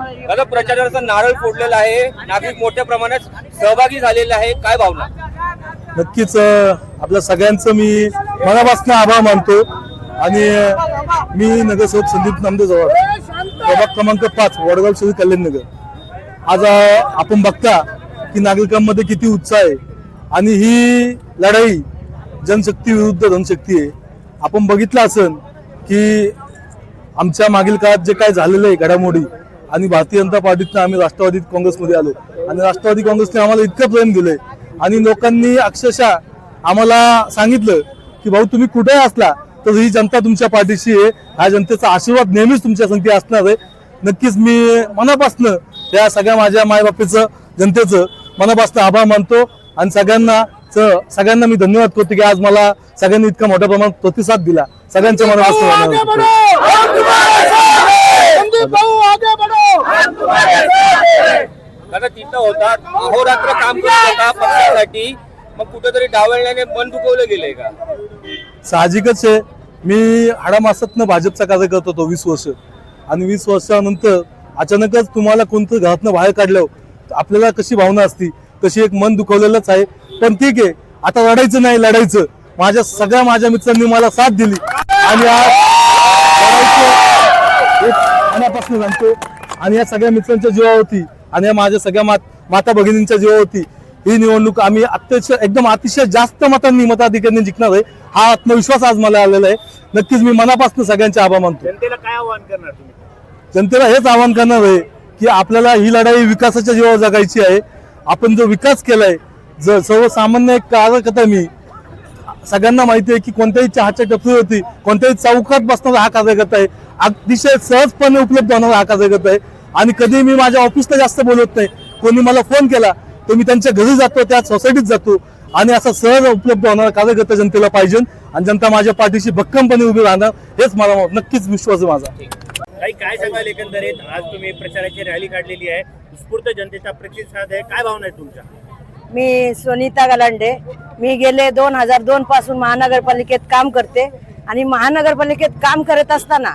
दादा प्रचाराचा नारळ फोडलेला आहे, नागरिक मोठ्या प्रमाणात सहभागी झालेले आहे, काय भावना? नक्कीच आपल्या सगळ्यांचं मी मनापासून आभार मानतो आणि मी नगरसेवक संदीप नामदेव चव्हाण, प्रभाग क्रमांक 5 वडगाव शहरी कल्याणनगर. आज आपण बघता की नागरिकांमध्ये किती उत्साह आहे आणि ही लढाई जनशक्ती विरुद्ध धनशक्ती आहे. आपण बघितलं असेल की आमच्या मागील काळात जे काय झालेलं आहे घडामोडी आणि भारतीय जनता पार्टीतनं आम्ही राष्ट्रवादी काँग्रेसमध्ये आलो आणि राष्ट्रवादी काँग्रेसने आम्हाला इतकं प्रेम दिलंय आणि लोकांनी अक्षरशः आम्हाला सांगितलं की भाऊ तुम्ही कुठेही असला तर ही जनता तुमच्या पाठीशी आहे, हा जनतेचा आशीर्वाद नेहमीच तुमच्या संगती असणार आहे. नक्कीच मी मनापासून या सगळ्या माझ्या मायबापीचं जनतेचं मनापासून आभार मानतो आणि सगळ्यांना मी धन्यवाद करतो की आज मला सगळ्यांनी इतका मोठ्या प्रमाणात प्रतिसाद दिला. सगळ्यांच्या मनापासून दादा तिथं होता, अहोरात्र काम करत होता पक्षासाठी, मग कुठेतरी डावलण्याने मन दुखवलं गेलंय का? साहजिकच आहे. मी हाडामासातनं भाजपचा कार्यकर्ता होतो 20 वर्ष आणि 20 वर्षानंतर अचानकच तुम्हाला कोणतं घरातनं बाहेर काढल्यावर आपल्याला कशी भावना असती तशी एक मन दुखवलेलंच आहे. पण ठीक आहे, आता लढायचं नाही लढायचं. माझ्या मित्रांनी मला साथ दिली आणि आज मनापासून सांगतो आणि या सगळ्या मित्रांच्या जीवावरती आणि माझ्या सगळ्या माता भगिनींच्या जीवावरती ही निवडणूक आम्ही अतिशय जास्त मताधिक्याने जिंकणार आहे, हा आत्मविश्वास आज मला आलेला आहे. नक्कीच मी मनापासून सगळ्यांचे आभार मानतो. जनतेला काय आवाहन करणार तुम्ही? जनतेला हेच आवाहन करणार आहे की आपल्याला ही लढाई विकासाच्या जीवावर जगायची आहे. आपण जो विकास केलाय, सर्वसामान्य एक कार्यकर्ता मी, सगळ्यांना माहिती आहे की कोणत्याही चहाच्या टपरीवरती कोणत्याही चौकात बसणारा हा कार्यकर्ता आहे, अतिशय सहजपणे उपलब्ध होणारा हा कार्यकर्ता आहे. आणि कधी मी माझ्या ऑफिसला जास्त बोलत नाही. कोणी मला फोन केला तर मी त्यांच्या घरी जातो, त्या सोसायटीत जातो आणि असा सहज उपलब्ध होणारा कार्यकर्ता जनतेला पाहिजे आणि जनता माझ्या पाठीशी भक्कमपणे उभी राहणार, हेच मला नक्कीच विश्वास आहे माझा. काय सांगाल एकंदरीत आज तुम्ही प्रचाराची रॅली काढलेली आहे, उत्स्फूर्त जनतेचा प्रतिसाद आहे, काय भावना आहे तुमच्या? मी सुनीता गलांडे. मी गेले 2002 पासून महानगरपालिकेत काम करते आणि महानगरपालिकेत काम करत असताना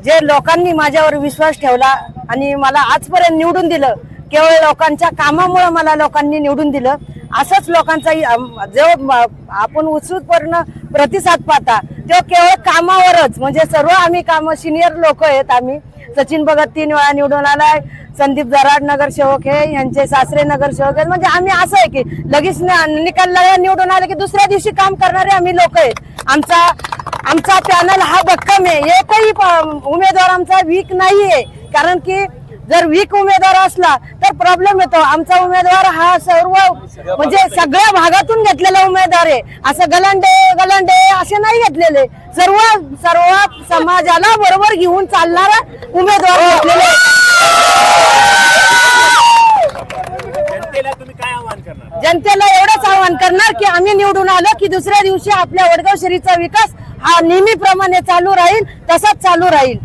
जे लोकांनी माझ्यावर विश्वास ठेवला आणि मला आजपर्यंत निवडून दिलं, केवळ लोकांच्या कामामुळे मला लोकांनी निवडून दिलं. असंच लोकांचा जो आपण उत्स्फूर्तपणे प्रतिसाद पाहता तो केवळ कामावरच, म्हणजे सर्व आम्ही सिनियर लोक आहेत. आम्ही सचिन भगत 3 वेळा निवडून आलाय, संदीप जराड नगरसेवक आहे, यांचे सासरे नगरसेवक आहेत. म्हणजे आम्ही असं आहे की लगेच निकाल निवडून आले की दुसऱ्या दिवशी काम करणारे आम्ही लोक आहेत. आमचा पॅनल हा भक्कम आहे. एकही उमेदवार आमचा वीक नाहीये, कारण की जर वीक उमेदवार असला तर प्रॉब्लेम येतो. आमचा उमेदवार हा सर्व म्हणजे सगळ्या भागातून घेतलेला उमेदवार आहे. असं गलांडे असे नाही घेतलेले, सर्व समाजाला बरोबर घेऊन चालणारा उमेदवार घेतलेला. जनतेला तुम्ही काय आवाहन करणार? जनतेला एवढंच आवाहन करणार की आम्ही निवडून आलो की दुसऱ्या दिवशी आपल्या वडगाव शहरीचा विकास हा नेहमीप्रमाणे चालू राहील, तसाच चालू राहील.